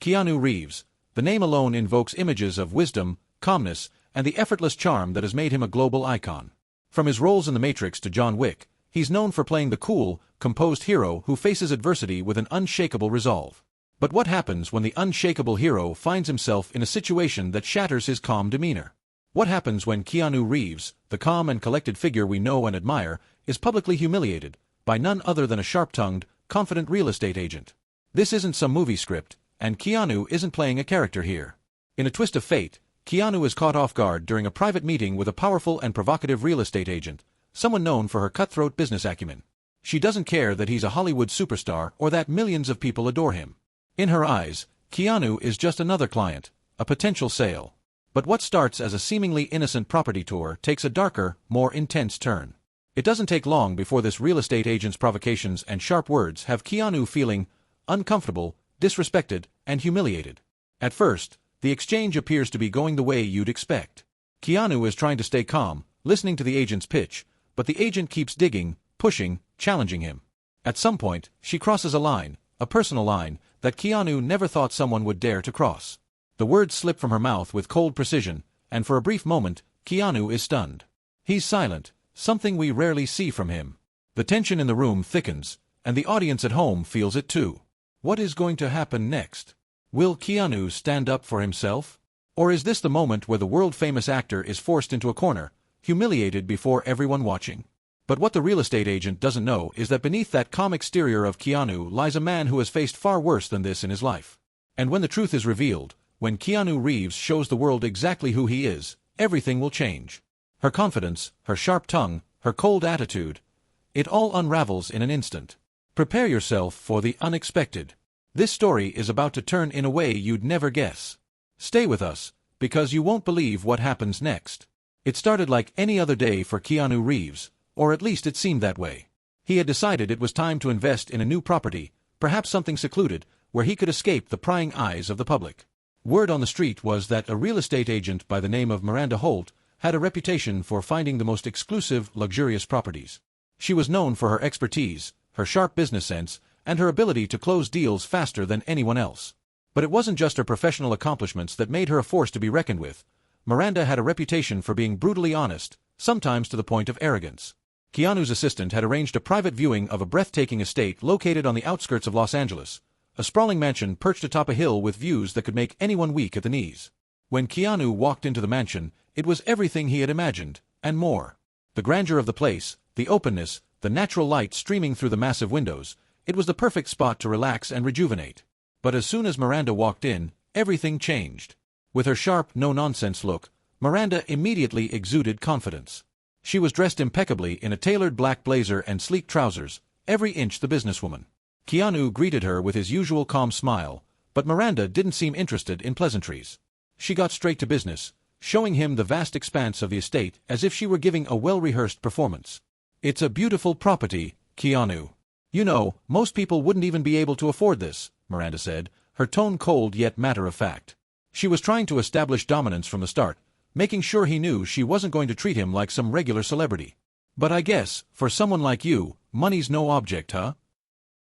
Keanu Reeves. The name alone invokes images of wisdom, calmness, and the effortless charm that has made him a global icon. From his roles in The Matrix to John Wick, he's known for playing the cool, composed hero who faces adversity with an unshakable resolve. But what happens when the unshakable hero finds himself in a situation that shatters his calm demeanor? What happens when Keanu Reeves, the calm and collected figure we know and admire, is publicly humiliated by none other than a sharp-tongued, confident real estate agent? This isn't some movie script, and Keanu isn't playing a character here. In a twist of fate, Keanu is caught off guard during a private meeting with a powerful and provocative real estate agent, someone known for her cutthroat business acumen. She doesn't care that he's a Hollywood superstar or that millions of people adore him. In her eyes, Keanu is just another client, a potential sale. But what starts as a seemingly innocent property tour takes a darker, more intense turn. It doesn't take long before this real estate agent's provocations and sharp words have Keanu feeling uncomfortable, disrespected, and humiliated. At first, the exchange appears to be going the way you'd expect. Keanu is trying to stay calm, listening to the agent's pitch, but the agent keeps digging, pushing, challenging him. At some point, she crosses a line, a personal line, that Keanu never thought someone would dare to cross. The words slip from her mouth with cold precision, and for a brief moment, Keanu is stunned. He's silent, something we rarely see from him. The tension in the room thickens, and the audience at home feels it too. What is going to happen next? Will Keanu stand up for himself? Or is this the moment where the world-famous actor is forced into a corner, humiliated before everyone watching? But what the real estate agent doesn't know is that beneath that calm exterior of Keanu lies a man who has faced far worse than this in his life. And when the truth is revealed, when Keanu Reeves shows the world exactly who he is, everything will change. Her confidence, her sharp tongue, her cold attitude, it all unravels in an instant. Prepare yourself for the unexpected. This story is about to turn in a way you'd never guess. Stay with us, because you won't believe what happens next. It started like any other day for Keanu Reeves, or at least it seemed that way. He had decided it was time to invest in a new property, perhaps something secluded, where he could escape the prying eyes of the public. Word on the street was that a real estate agent by the name of Miranda Holt had a reputation for finding the most exclusive, luxurious properties. She was known for her expertise, her sharp business sense, and her ability to close deals faster than anyone else. But it wasn't just her professional accomplishments that made her a force to be reckoned with. Miranda had a reputation for being brutally honest, sometimes to the point of arrogance. Keanu's assistant had arranged a private viewing of a breathtaking estate located on the outskirts of Los Angeles, a sprawling mansion perched atop a hill with views that could make anyone weak at the knees. When Keanu walked into the mansion, it was everything he had imagined, and more. The grandeur of the place, the openness, the natural light streaming through the massive windows, it was the perfect spot to relax and rejuvenate. But as soon as Miranda walked in, everything changed. With her sharp, no-nonsense look, Miranda immediately exuded confidence. She was dressed impeccably in a tailored black blazer and sleek trousers, every inch the businesswoman. Keanu greeted her with his usual calm smile, but Miranda didn't seem interested in pleasantries. She got straight to business, showing him the vast expanse of the estate as if she were giving a well-rehearsed performance. "It's a beautiful property, Keanu. You know, most people wouldn't even be able to afford this," Miranda said, her tone cold yet matter-of-fact. She was trying to establish dominance from the start, making sure he knew she wasn't going to treat him like some regular celebrity. "But I guess, for someone like you, money's no object, huh?"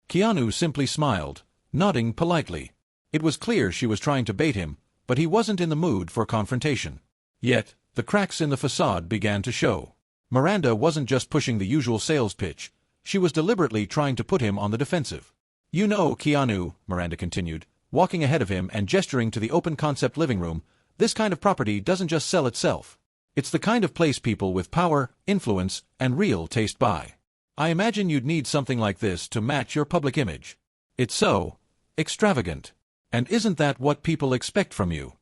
Keanu simply smiled, nodding politely. It was clear she was trying to bait him, but he wasn't in the mood for confrontation. Yet, the cracks in the facade began to show. Miranda wasn't just pushing the usual sales pitch, she was deliberately trying to put him on the defensive. "You know, Keanu," Miranda continued, walking ahead of him and gesturing to the open-concept living room, "this kind of property doesn't just sell itself. It's the kind of place people with power, influence, and real taste buy. I imagine you'd need something like this to match your public image. It's so extravagant. And isn't that what people expect from you?"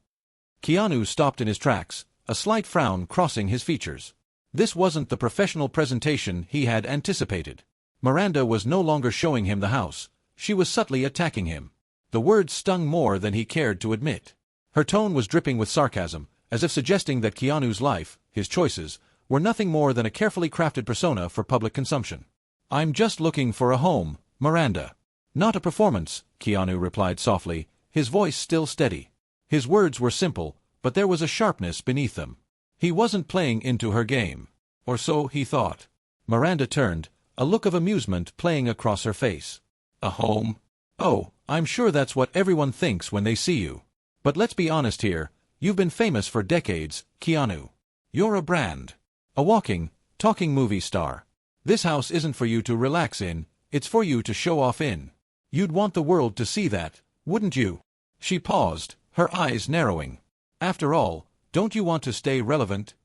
Keanu stopped in his tracks, a slight frown crossing his features. This wasn't the professional presentation he had anticipated. Miranda was no longer showing him the house, she was subtly attacking him. The words stung more than he cared to admit. Her tone was dripping with sarcasm, as if suggesting that Keanu's life, his choices, were nothing more than a carefully crafted persona for public consumption. "I'm just looking for a home, Miranda." "Not a performance," Keanu replied softly, his voice still steady. His words were simple, but there was a sharpness beneath them. He wasn't playing into her game. Or so he thought. Miranda turned, a look of amusement playing across her face. "A home? Oh, I'm sure that's what everyone thinks when they see you. But let's be honest here, you've been famous for decades, Keanu. You're a brand. A walking, talking movie star. This house isn't for you to relax in, it's for you to show off in. You'd want the world to see that, wouldn't you? She paused, her eyes narrowing. After all, don't you want to stay relevant?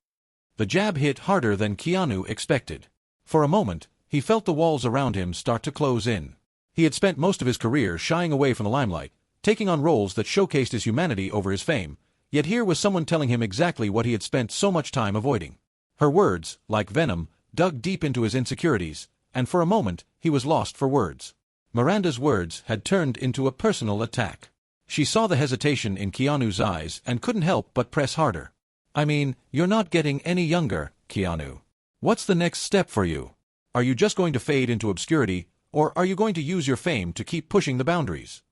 The jab hit harder than Keanu expected. For a moment, he felt the walls around him start to close in. He had spent most of his career shying away from the limelight, taking on roles that showcased his humanity over his fame, yet here was someone telling him exactly what he had spent so much time avoiding. Her words, like venom, dug deep into his insecurities, and for a moment, he was lost for words. Miranda's words had turned into a personal attack. She saw the hesitation in Keanu's eyes and couldn't help but press harder. I mean, you're not getting any younger, Keanu. What's the next step for you? Are you just going to fade into obscurity, or are you going to use your fame to keep pushing the boundaries?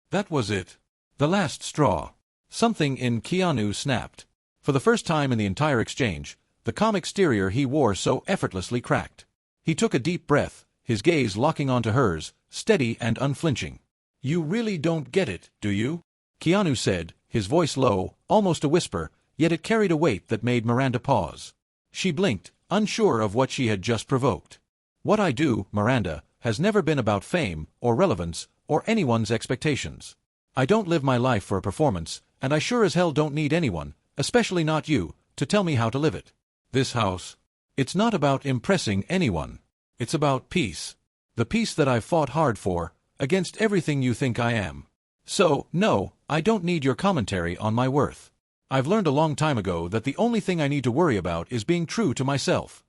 That was it. The last straw. Something in Keanu snapped. For the first time in the entire exchange, the calm exterior he wore so effortlessly cracked. He took a deep breath, his gaze locking onto hers, steady and unflinching. You really don't get it, do you? Keanu said, his voice low, almost a whisper, yet it carried a weight that made Miranda pause. She blinked, unsure of what she had just provoked. What I do, Miranda, has never been about fame, or relevance, or anyone's expectations. I don't live my life for a performance, and I sure as hell don't need anyone, especially not you, to tell me how to live it. This house. It's not about impressing anyone. It's about peace. The peace that I've fought hard for, against everything you think I am. So, no, I don't need your commentary on my worth. I've learned a long time ago that the only thing I need to worry about is being true to myself.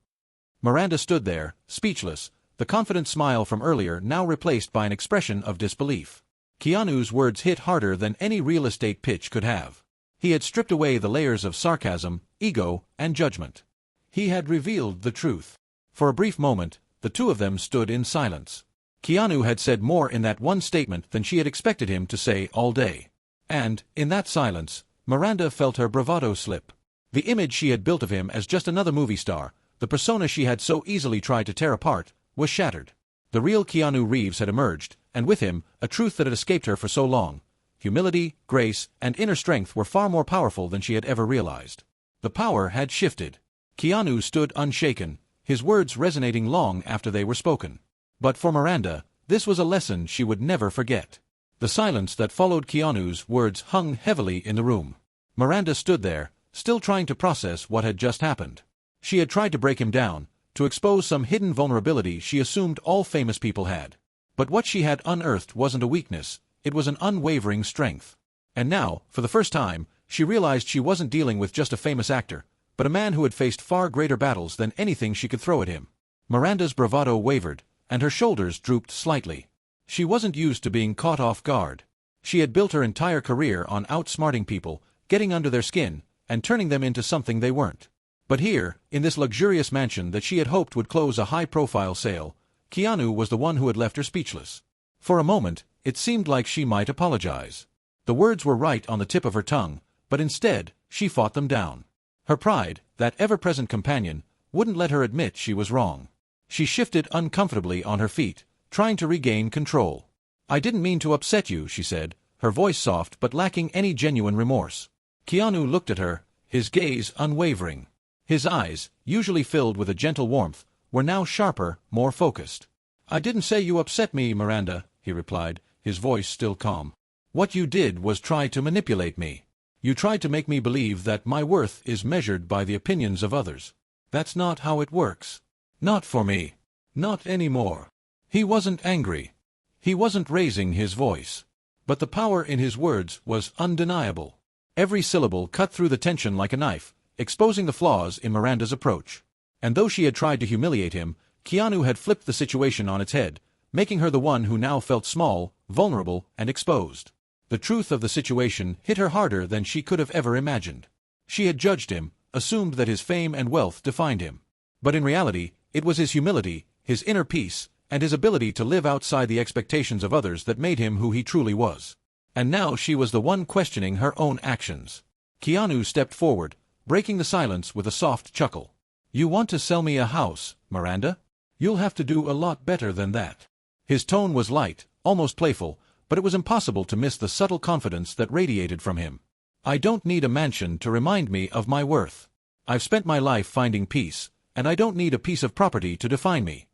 Miranda stood there, speechless, the confident smile from earlier now replaced by an expression of disbelief. Keanu's words hit harder than any real estate pitch could have. He had stripped away the layers of sarcasm, ego, and judgment. He had revealed the truth. For a brief moment, the two of them stood in silence. Keanu had said more in that one statement than she had expected him to say all day. And, in that silence, Miranda felt her bravado slip. The image she had built of him as just another movie star, the persona she had so easily tried to tear apart, was shattered. The real Keanu Reeves had emerged, and with him, a truth that had escaped her for so long. Humility, grace, and inner strength were far more powerful than she had ever realized. The power had shifted. Keanu stood unshaken, his words resonating long after they were spoken. But for Miranda, this was a lesson she would never forget. The silence that followed Keanu's words hung heavily in the room. Miranda stood there, still trying to process what had just happened. She had tried to break him down, to expose some hidden vulnerability she assumed all famous people had. But what she had unearthed wasn't a weakness, it was an unwavering strength. And now, for the first time, she realized she wasn't dealing with just a famous actor, but a man who had faced far greater battles than anything she could throw at him. Miranda's bravado wavered, and her shoulders drooped slightly. She wasn't used to being caught off guard. She had built her entire career on outsmarting people, getting under their skin, and turning them into something they weren't. But here, in this luxurious mansion that she had hoped would close a high-profile sale, Keanu was the one who had left her speechless. For a moment, it seemed like she might apologize. The words were right on the tip of her tongue, but instead, she fought them down. Her pride, that ever-present companion, wouldn't let her admit she was wrong. She shifted uncomfortably on her feet, trying to regain control. I didn't mean to upset you, she said, her voice soft but lacking any genuine remorse. Keanu looked at her, his gaze unwavering. His eyes, usually filled with a gentle warmth, were now sharper, more focused. I didn't say you upset me, Miranda, he replied, his voice still calm. What you did was try to manipulate me. You tried to make me believe that my worth is measured by the opinions of others. That's not how it works. Not for me. Not anymore. He wasn't angry. He wasn't raising his voice. But the power in his words was undeniable. Every syllable cut through the tension like a knife, exposing the flaws in Miranda's approach. And though she had tried to humiliate him, Keanu had flipped the situation on its head, making her the one who now felt small, vulnerable, and exposed. The truth of the situation hit her harder than she could have ever imagined. She had judged him, assumed that his fame and wealth defined him. But in reality, it was his humility, his inner peace, and his ability to live outside the expectations of others that made him who he truly was. And now she was the one questioning her own actions. Keanu stepped forward, breaking the silence with a soft chuckle. You want to sell me a house, Miranda? You'll have to do a lot better than that. His tone was light, almost playful, but it was impossible to miss the subtle confidence that radiated from him. "I don't need a mansion to remind me of my worth. I've spent my life finding peace, and I don't need a piece of property to define me."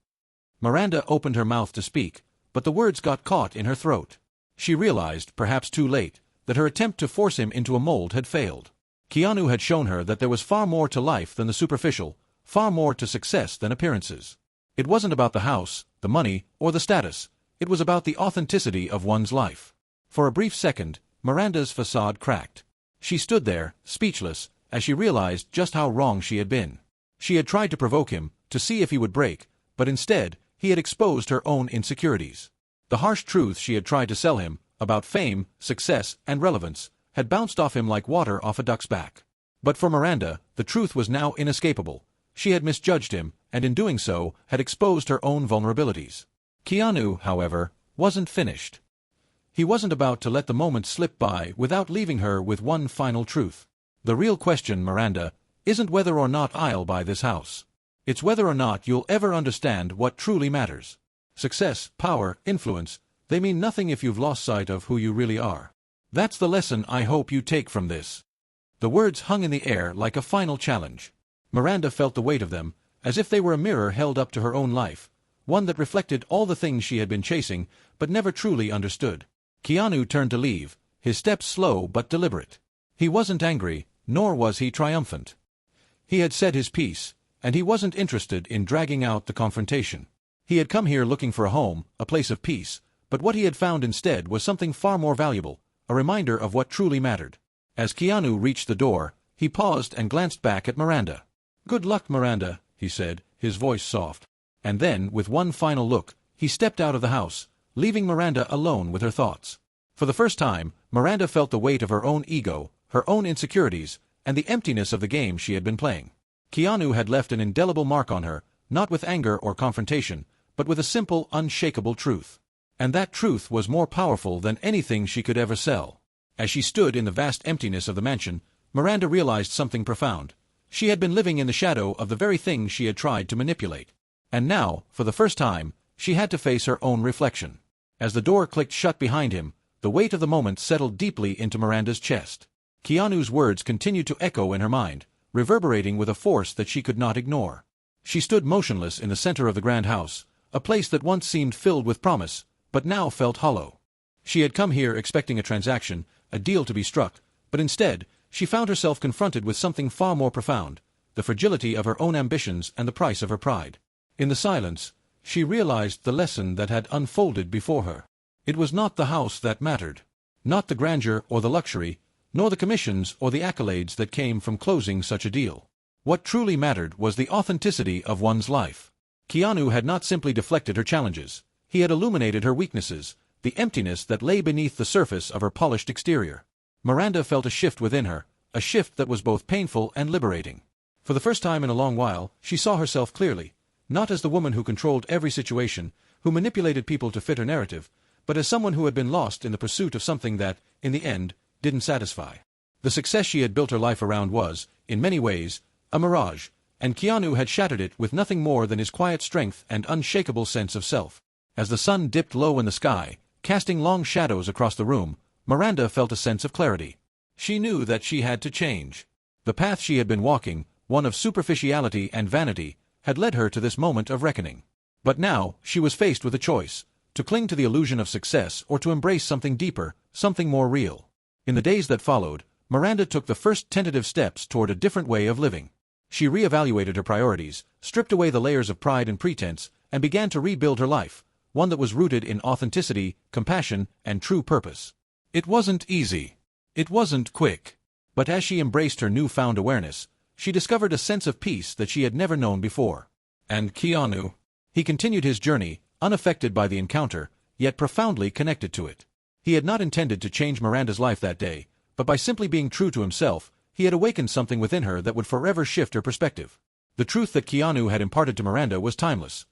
Miranda opened her mouth to speak, but the words got caught in her throat. She realized, perhaps too late, that her attempt to force him into a mold had failed. Keanu had shown her that there was far more to life than the superficial, far more to success than appearances. It wasn't about the house, the money, or the status. It was about the authenticity of one's life. For a brief second, Miranda's facade cracked. She stood there, speechless, as she realized just how wrong she had been. She had tried to provoke him, to see if he would break, but instead, he had exposed her own insecurities. The harsh truth she had tried to sell him, about fame, success, and relevance, had bounced off him like water off a duck's back. But for Miranda, the truth was now inescapable. She had misjudged him, and in doing so, had exposed her own vulnerabilities. Keanu, however, wasn't finished. He wasn't about to let the moment slip by without leaving her with one final truth. "The real question, Miranda, isn't whether or not I'll buy this house. It's whether or not you'll ever understand what truly matters. Success, power, influence, they mean nothing if you've lost sight of who you really are. That's the lesson I hope you take from this." The words hung in the air like a final challenge. Miranda felt the weight of them, as if they were a mirror held up to her own life, one that reflected all the things she had been chasing but never truly understood. Keanu turned to leave, his steps slow but deliberate. He wasn't angry, nor was he triumphant. He had said his piece, and he wasn't interested in dragging out the confrontation. He had come here looking for a home, a place of peace, but what he had found instead was something far more valuable, a reminder of what truly mattered. As Keanu reached the door, he paused and glanced back at Miranda. "Good luck, Miranda," he said, his voice soft. And then, with one final look, he stepped out of the house, leaving Miranda alone with her thoughts. For the first time, Miranda felt the weight of her own ego, her own insecurities, and the emptiness of the game she had been playing. Keanu had left an indelible mark on her, not with anger or confrontation, but with a simple, unshakable truth. And that truth was more powerful than anything she could ever sell. As she stood in the vast emptiness of the mansion, Miranda realized something profound. She had been living in the shadow of the very thing she had tried to manipulate. And now, for the first time, she had to face her own reflection. As the door clicked shut behind him, the weight of the moment settled deeply into Miranda's chest. Keanu's words continued to echo in her mind, reverberating with a force that she could not ignore. She stood motionless in the center of the grand house, a place that once seemed filled with promise, but now felt hollow. She had come here expecting a transaction, a deal to be struck, but instead, she found herself confronted with something far more profound, the fragility of her own ambitions and the price of her pride. In the silence, she realized the lesson that had unfolded before her. It was not the house that mattered, not the grandeur or the luxury, nor the commissions or the accolades that came from closing such a deal. What truly mattered was the authenticity of one's life. Keanu had not simply deflected her challenges, he had illuminated her weaknesses, the emptiness that lay beneath the surface of her polished exterior. Miranda felt a shift within her, a shift that was both painful and liberating. For the first time in a long while, she saw herself clearly, not as the woman who controlled every situation, who manipulated people to fit her narrative, but as someone who had been lost in the pursuit of something that, in the end, didn't satisfy. The success she had built her life around was, in many ways, a mirage, and Keanu had shattered it with nothing more than his quiet strength and unshakable sense of self. As the sun dipped low in the sky, casting long shadows across the room, Miranda felt a sense of clarity. She knew that she had to change. The path she had been walking, one of superficiality and vanity, had led her to this moment of reckoning. But now, she was faced with a choice, to cling to the illusion of success or to embrace something deeper, something more real. In the days that followed, Miranda took the first tentative steps toward a different way of living. She reevaluated her priorities, stripped away the layers of pride and pretense, and began to rebuild her life, one that was rooted in authenticity, compassion, and true purpose. It wasn't easy. It wasn't quick. But as she embraced her newfound awareness, she discovered a sense of peace that she had never known before. And Keanu. He continued his journey, unaffected by the encounter, yet profoundly connected to it. He had not intended to change Miranda's life that day, but by simply being true to himself, he had awakened something within her that would forever shift her perspective. The truth that Keanu had imparted to Miranda was timeless.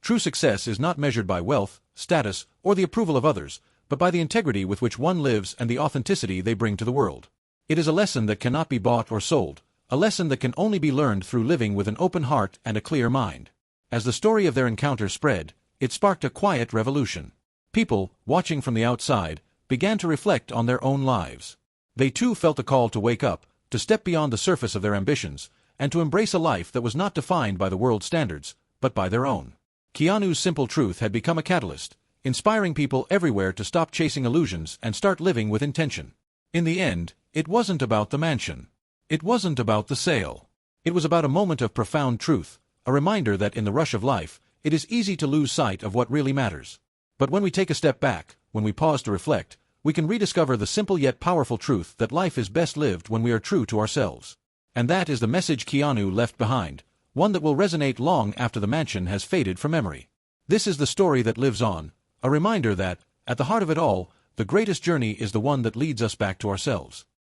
True success is not measured by wealth, status, or the approval of others, but by the integrity with which one lives and the authenticity they bring to the world. It is a lesson that cannot be bought or sold, a lesson that can only be learned through living with an open heart and a clear mind. As the story of their encounter spread, it sparked a quiet revolution. People, watching from the outside, began to reflect on their own lives. They too felt a call to wake up, to step beyond the surface of their ambitions, and to embrace a life that was not defined by the world's standards, but by their own. Keanu's simple truth had become a catalyst, inspiring people everywhere to stop chasing illusions and start living with intention. In the end, it wasn't about the mansion. It wasn't about the sale. It was about a moment of profound truth, a reminder that in the rush of life, it is easy to lose sight of what really matters. But when we take a step back, when we pause to reflect, we can rediscover the simple yet powerful truth that life is best lived when we are true to ourselves. And that is the message Keanu left behind, one that will resonate long after the mansion has faded from memory. This is the story that lives on, a reminder that, at the heart of it all, the greatest journey is the one that leads us back to ourselves.